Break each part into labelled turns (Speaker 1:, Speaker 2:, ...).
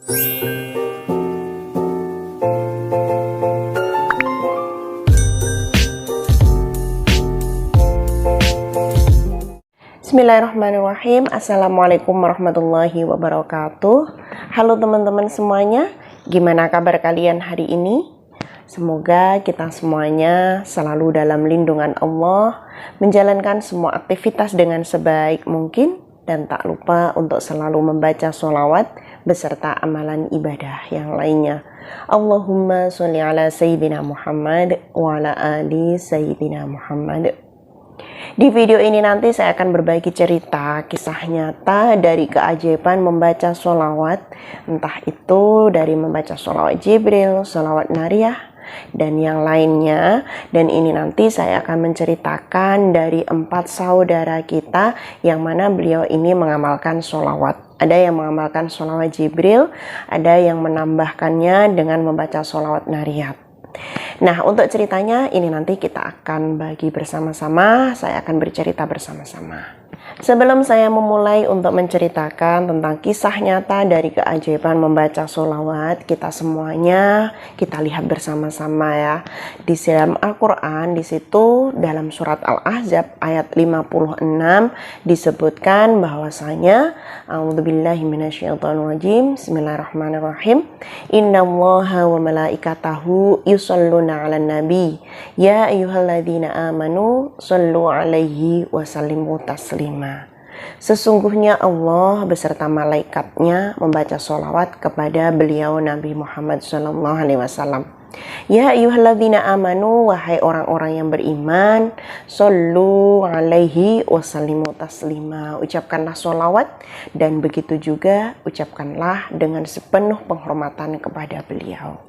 Speaker 1: Bismillahirrahmanirrahim. Assalamualaikum warahmatullahi wabarakatuh. Halo teman-teman semuanya, gimana kabar kalian hari ini? Semoga kita semuanya selalu dalam lindungan Allah, menjalankan semua aktivitas dengan sebaik mungkin, dan tak lupa untuk selalu membaca sholawat beserta amalan ibadah yang lainnya. Allahumma sholli ala Sayyidina Muhammad wa ala ali Sayyidina Muhammad. Di video ini nanti saya akan berbagi cerita kisah nyata dari keajaiban membaca sholawat, entah itu dari membaca sholawat Jibril, sholawat Nariyah, dan yang lainnya. Dan ini nanti saya akan menceritakan dari 4 saudara kita yang mana beliau ini mengamalkan sholawat. Ada yang mengamalkan sholawat Jibril, ada yang menambahkannya dengan membaca sholawat Nariyah. Nah, untuk ceritanya ini nanti kita akan bagi bersama-sama, saya akan bercerita bersama-sama. Sebelum saya memulai untuk menceritakan tentang kisah nyata dari keajaiban membaca sholawat, kita semuanya kita lihat bersama-sama ya. Di dalam Al-Quran, di situ dalam surat Al-Ahzab ayat 56 disebutkan bahwasanya A'udzubillahi minasyaitonirrajim. Bismillahirrahmanirrahim. Innallaha wa malaikatahu yusholluna 'alan nabi. Ya ayyuhalladzina amanu shollu 'alaihi wa sallimu taslima. Sesungguhnya Allah beserta malaikatnya membaca sholawat kepada beliau Nabi Muhammad SAW. Ya ayyuhalladzina amanu, wahai orang-orang yang beriman, shollu alaihi wasallimu taslima. Ucapkanlah sholawat dan begitu juga ucapkanlah dengan sepenuh penghormatan kepada beliau.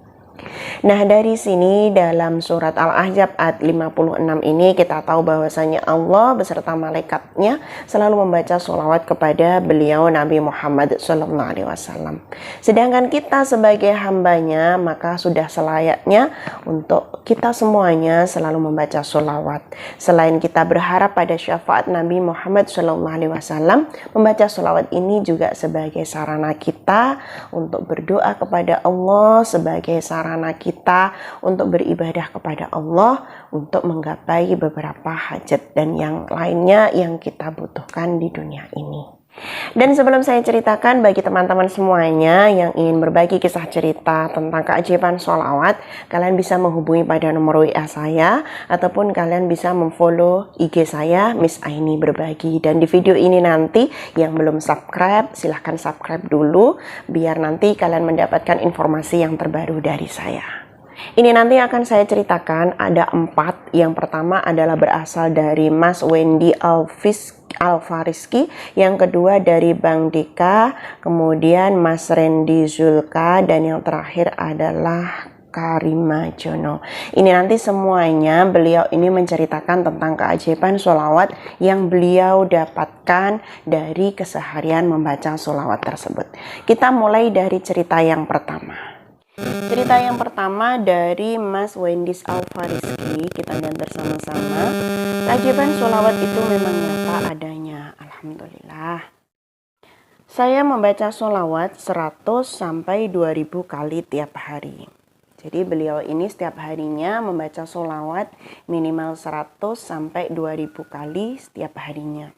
Speaker 1: Nah, dari sini dalam surat Al-Ahzab ayat 56 ini kita tahu bahwasanya Allah beserta malaikatnya selalu membaca sholawat kepada beliau Nabi Muhammad SAW. Sedangkan kita sebagai hambanya maka sudah selayaknya untuk kita semuanya selalu membaca sholawat. Selain kita berharap pada syafaat Nabi Muhammad SAW, membaca sholawat ini juga sebagai sarana kita untuk berdoa kepada Allah, sebagai sarana kita untuk beribadah kepada Allah, untuk menggapai beberapa hajat dan yang lainnya yang kita butuhkan di dunia ini. Dan sebelum saya ceritakan, bagi teman-teman semuanya yang ingin berbagi kisah cerita tentang keajaiban sholawat, kalian bisa menghubungi pada nomor WA saya, ataupun kalian bisa memfollow IG saya, Miss Aini Berbagi. Dan di video ini nanti yang belum subscribe, silahkan subscribe dulu, biar nanti kalian mendapatkan informasi yang terbaru dari saya. Ini nanti akan saya ceritakan ada 4. Yang pertama adalah berasal dari Mas Wendy Alfariski, yang kedua dari Bang Dika, kemudian Mas Randy Zulka, dan yang terakhir adalah Karima Jono. Ini nanti semuanya beliau ini menceritakan tentang keajaiban sholawat yang beliau dapatkan dari keseharian membaca sholawat tersebut. Kita mulai dari cerita yang pertama. Cerita yang pertama dari Mas Wendy Alfariski, kita lihat bersama-sama. Keajaiban sholawat itu memang nyata adanya, alhamdulillah. Saya membaca sholawat 100 sampai 2000 kali tiap hari. Jadi beliau ini setiap harinya membaca sholawat minimal 100 sampai 2000 kali setiap harinya.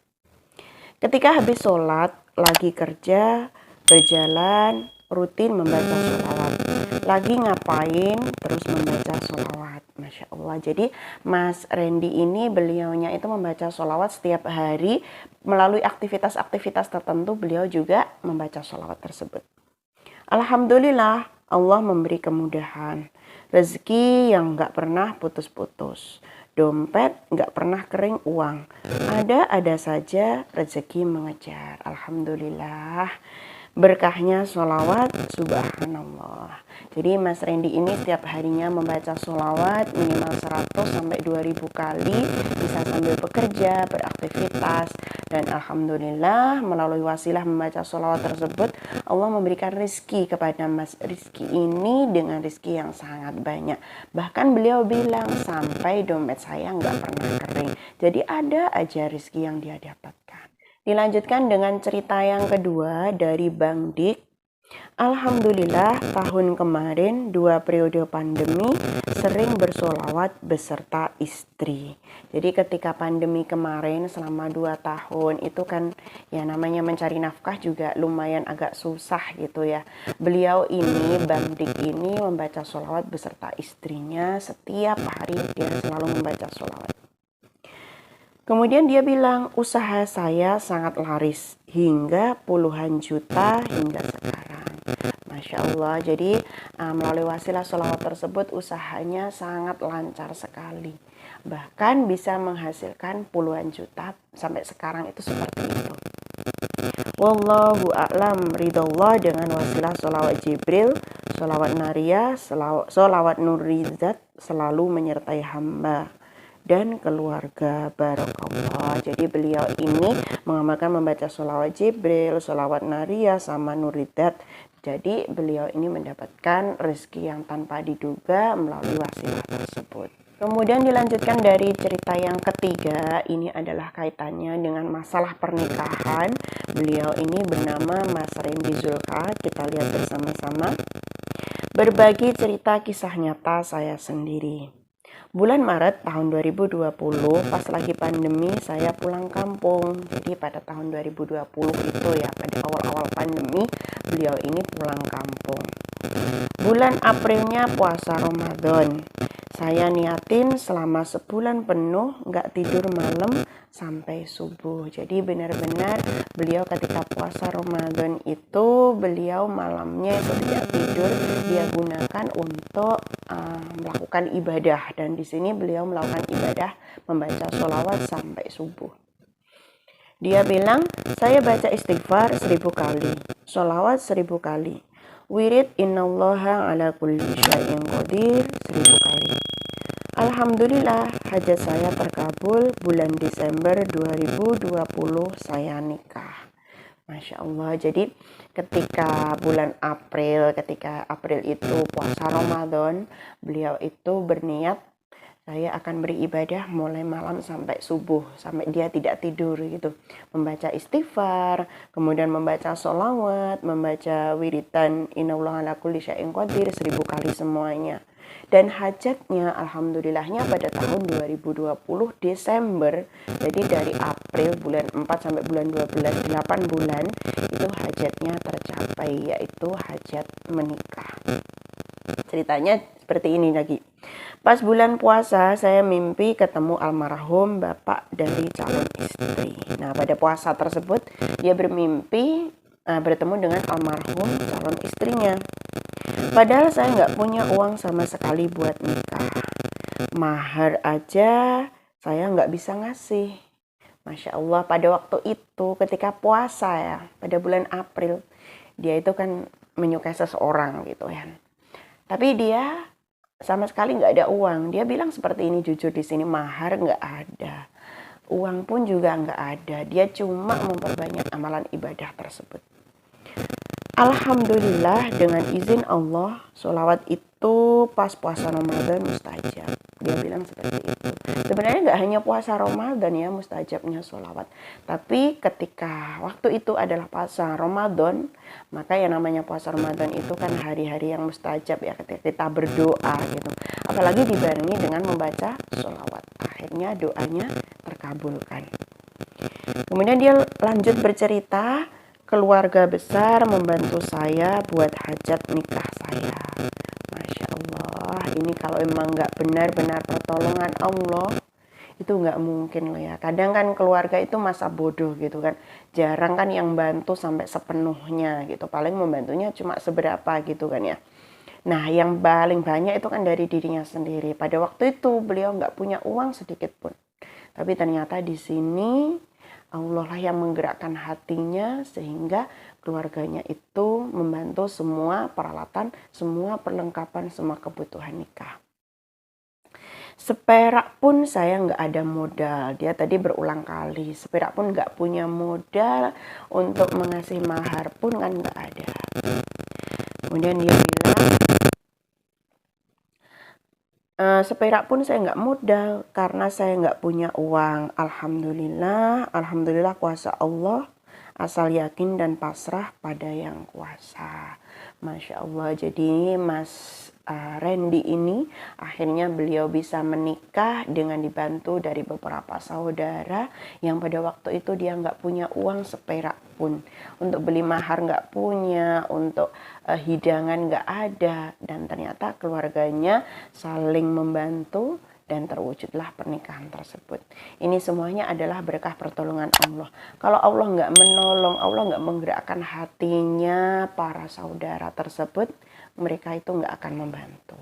Speaker 1: Ketika habis sholat, lagi kerja, berjalan, rutin membaca sholawat. Lagi ngapain, terus membaca sholawat. Masya Allah. Jadi Mas Randy ini beliaunya itu membaca sholawat setiap hari. Melalui aktivitas-aktivitas tertentu beliau juga membaca sholawat tersebut. Alhamdulillah, Allah memberi kemudahan. Rezeki yang gak pernah putus-putus. Dompet gak pernah kering uang. Ada saja rezeki mengejar. Alhamdulillah. Berkahnya sholawat, subhanallah. Jadi Mas Randy ini setiap harinya membaca sholawat minimal 100 sampai 2000 kali, bisa sambil bekerja, beraktivitas. Dan alhamdulillah melalui wasilah membaca sholawat tersebut, Allah memberikan rezeki kepada Mas Rizky ini dengan rezeki yang sangat banyak. Bahkan beliau bilang sampai dompet saya nggak pernah kering. Jadi ada aja rezeki yang dia dapatkan. Dilanjutkan dengan cerita yang kedua dari Bang Dik. Alhamdulillah tahun kemarin 2 periode pandemi sering bersolawat beserta istri. Jadi ketika pandemi kemarin selama 2 tahun itu kan ya namanya mencari nafkah juga lumayan agak susah gitu ya. Beliau ini, Bang Dik ini membaca solawat beserta istrinya setiap hari dia selalu membaca solawat. Kemudian dia bilang usaha saya sangat laris hingga puluhan juta hingga sekarang. Masya Allah, jadi melalui wasilah sholawat tersebut usahanya sangat lancar sekali. Bahkan bisa menghasilkan puluhan juta sampai sekarang itu seperti itu. Wallahu a'lam ridallah dengan wasilah sholawat Jibril, sholawat Naria, sholawat Nurizat selalu menyertai hamba dan keluarga barokallah. Jadi beliau ini mengamalkan membaca sholawat Jibril, sholawat Naria sama Nuridat. Jadi beliau ini mendapatkan rezeki yang tanpa diduga melalui wasilah tersebut. Kemudian dilanjutkan dari cerita yang ketiga, ini adalah kaitannya dengan masalah pernikahan. Beliau ini bernama Mas Randy Zulka, kita lihat bersama-sama. Berbagi cerita kisah nyata saya sendiri. Bulan Maret tahun 2020, pas lagi pandemi, saya pulang kampung. Jadi pada tahun 2020 itu ya, pada awal-awal pandemi, beliau ini pulang kampung. Bulan Aprilnya puasa Ramadan. Saya niatin selama sebulan penuh nggak tidur malam sampai subuh. Jadi benar-benar beliau ketika puasa Ramadan itu beliau malamnya itu tidak tidur, dia gunakan untuk melakukan ibadah. Dan di sini beliau melakukan ibadah membaca sholawat sampai subuh. Dia bilang, saya baca istighfar 1000 kali, sholawat 1000 kali, wirid innallaha ala kulli syai'in qadir 1000 kali. Alhamdulillah, hajat saya terkabul. Bulan Desember 2020 saya nikah. Masya Allah. Jadi ketika bulan April, ketika April itu puasa Ramadan, beliau itu berniat saya akan beribadah mulai malam sampai subuh, sampai dia tidak tidur gitu. Membaca istighfar, kemudian membaca sholawat, membaca wiridan innallaha ala kulli syai'in qadir 1000 kali semuanya. Dan hajatnya alhamdulillahnya pada tahun 2020 Desember, jadi dari April bulan 4 sampai bulan 12, 8 bulan itu hajatnya tercapai, yaitu hajat menikah. Ceritanya seperti ini lagi. Pas bulan puasa saya mimpi ketemu almarhum bapak dari calon istri. Nah pada puasa tersebut dia bermimpi bertemu dengan almarhum calon istrinya. Padahal saya nggak punya uang sama sekali buat nikah. Mahar aja saya nggak bisa ngasih. Masya Allah, pada waktu itu ketika puasa ya, pada bulan April, dia itu kan menyukai seseorang gitu ya. Tapi dia sama sekali nggak ada uang. Dia bilang seperti ini jujur di sini, mahar nggak ada. Uang pun juga nggak ada. Dia cuma memperbanyak amalan ibadah tersebut. Alhamdulillah dengan izin Allah, sholawat itu pas puasa Ramadan mustajab. Dia bilang seperti itu. Sebenarnya nggak hanya puasa Ramadan ya mustajabnya sholawat. Tapi ketika waktu itu adalah puasa Ramadan, maka yang namanya puasa Ramadan itu kan hari-hari yang mustajab ya ketika kita berdoa gitu. Apalagi dibarengi dengan membaca sholawat. Akhirnya doanya terkabulkan. Kemudian dia lanjut bercerita, keluarga besar membantu saya buat hajat nikah saya. Masya Allah, ini kalau emang nggak benar-benar pertolongan Allah, itu nggak mungkin loh ya. Kadang kan keluarga itu masa bodoh gitu kan. Jarang kan yang bantu sampai sepenuhnya gitu. Paling membantunya cuma seberapa gitu kan ya. Nah yang paling banyak itu kan dari dirinya sendiri. Pada waktu itu beliau nggak punya uang sedikit pun. Tapi ternyata di sini Allah lah yang menggerakkan hatinya sehingga keluarganya itu membantu semua peralatan, semua perlengkapan, semua kebutuhan nikah. Seperak pun saya nggak ada modal. Dia tadi berulang kali, seperak pun nggak punya modal untuk mengasih mahar pun kan nggak ada. Kemudian dia bilang, seperak pun saya nggak modal karena saya nggak punya uang. Alhamdulillah kuasa Allah, asal yakin dan pasrah pada yang kuasa. Masya Allah, jadi Mas Randy ini akhirnya beliau bisa menikah dengan dibantu dari beberapa saudara yang pada waktu itu dia nggak punya uang seperak pun. Untuk beli mahar nggak punya, untuk hidangan nggak ada. Dan ternyata keluarganya saling membantu dan terwujudlah pernikahan tersebut. Ini semuanya adalah berkah pertolongan Allah. Kalau Allah nggak menolong, Allah nggak menggerakkan hatinya para saudara tersebut, mereka itu nggak akan membantu.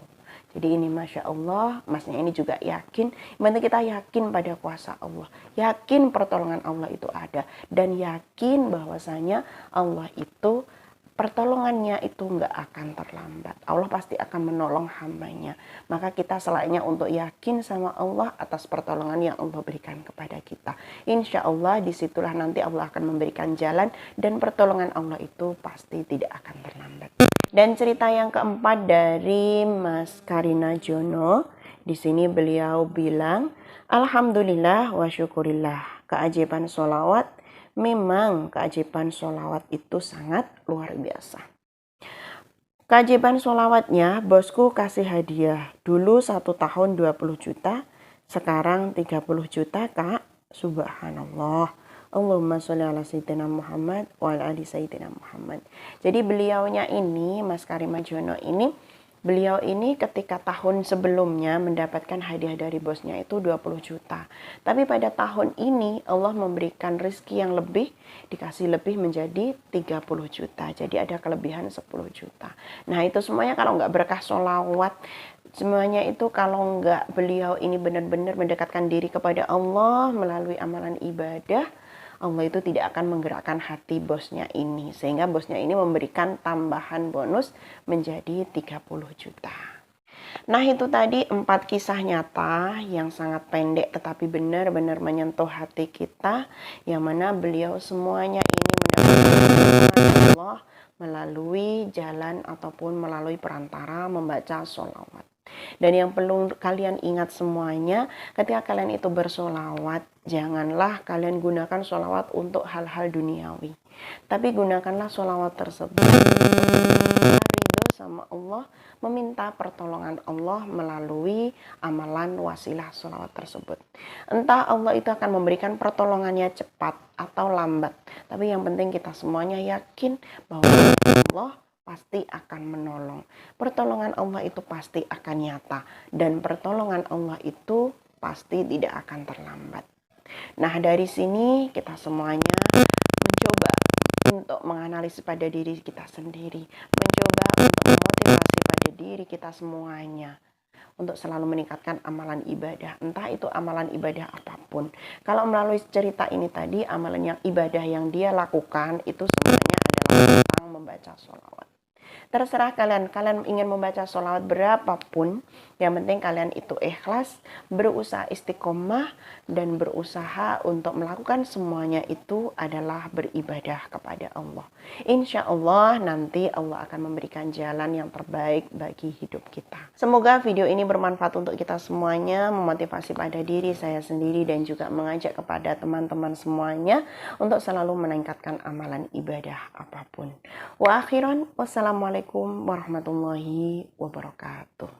Speaker 1: Jadi ini Masya Allah, masnya ini juga yakin, yang kita yakin pada kuasa Allah, yakin pertolongan Allah itu ada, dan yakin bahwasanya Allah itu pertolongannya itu nggak akan terlambat. Allah pasti akan menolong hambanya. Maka kita selayaknya untuk yakin sama Allah atas pertolongan yang Allah berikan kepada kita. Insya Allah disitulah nanti Allah akan memberikan jalan dan pertolongan Allah itu pasti tidak akan terlambat. Dan cerita yang keempat dari Mas Karina Jono, di sini beliau bilang, Alhamdulillah wa syukurillah, keajaiban sholawat. Memang keajaiban sholawat itu sangat luar biasa. Keajaiban sholawatnya, bosku kasih hadiah. Dulu 1 tahun 20 juta, sekarang 30 juta kak. Subhanallah. Allahumma sholli ala sayyidina Muhammad wa ala ali sayyidina Muhammad. Jadi beliaunya ini, Mas Karima Jono ini, beliau ini ketika tahun sebelumnya mendapatkan hadiah dari bosnya itu 20 juta. Tapi pada tahun ini Allah memberikan rezeki yang lebih, dikasih lebih menjadi 30 juta. Jadi ada kelebihan 10 juta. Nah itu semuanya kalau nggak berkah sholawat, semuanya itu kalau nggak beliau ini benar-benar mendekatkan diri kepada Allah melalui amalan ibadah, Allah itu tidak akan menggerakkan hati bosnya ini. Sehingga bosnya ini memberikan tambahan bonus menjadi 30 juta. Nah itu tadi 4 kisah nyata yang sangat pendek tetapi benar-benar menyentuh hati kita. Yang mana beliau semuanya ini mendapatkan Allah melalui jalan ataupun melalui perantara membaca sholawat. Dan yang perlu kalian ingat semuanya, ketika kalian itu bersolawat, janganlah kalian gunakan solawat untuk hal-hal duniawi. Tapi gunakanlah solawat tersebut ridho sama Allah, meminta pertolongan Allah melalui amalan wasilah solawat tersebut. Entah Allah itu akan memberikan pertolongannya cepat atau lambat. Tapi yang penting kita semuanya yakin bahwa Allah pasti akan menolong. Pertolongan Allah itu pasti akan nyata. Dan pertolongan Allah itu pasti tidak akan terlambat. Nah dari sini kita semuanya mencoba untuk menganalisis pada diri kita sendiri. Mencoba untuk memotivasi pada diri kita semuanya. Untuk selalu meningkatkan amalan ibadah. Entah itu amalan ibadah apapun. Kalau melalui cerita ini tadi, amalan yang ibadah yang dia lakukan itu semuanya adalah tentang membaca sholawat. Terserah kalian ingin membaca sholawat berapapun, yang penting kalian itu ikhlas, berusaha istiqomah, dan berusaha untuk melakukan semuanya itu adalah beribadah kepada Allah. Insya Allah nanti Allah akan memberikan jalan yang terbaik bagi hidup kita. Semoga video ini bermanfaat untuk kita semuanya, memotivasi pada diri saya sendiri dan juga mengajak kepada teman-teman semuanya untuk selalu meningkatkan amalan ibadah apapun. Wa akhiran, wassalamualaikum warahmatullahi wabarakatuh.